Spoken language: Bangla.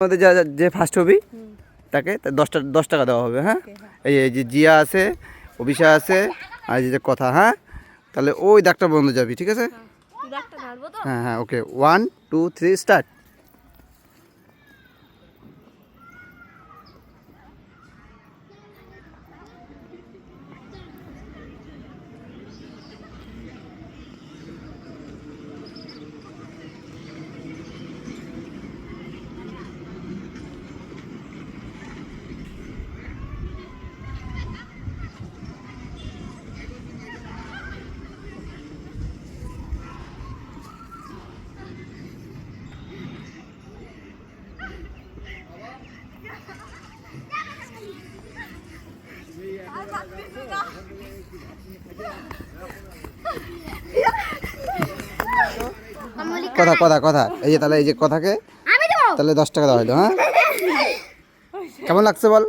আমাদের যে ফার্স্ট হবি তাকে 10 টাকা দেওয়া হবে। হ্যাঁ, এই যে জিয়া আছে, অভিষা আছে, আর এই যে কথা। হ্যাঁ, তাহলে ওই দাগটা বন্ধ যাবি, ঠিক আছে? হ্যাঁ হ্যাঁ, ওকে, 1 2 3 স্টার্ট। কথা কথা কথা, এই যে তাহলে এই যে কথাকে তাহলে 10 টাকা দেওয়া হলো। হ্যাঁ, কেমন লাগছে বল?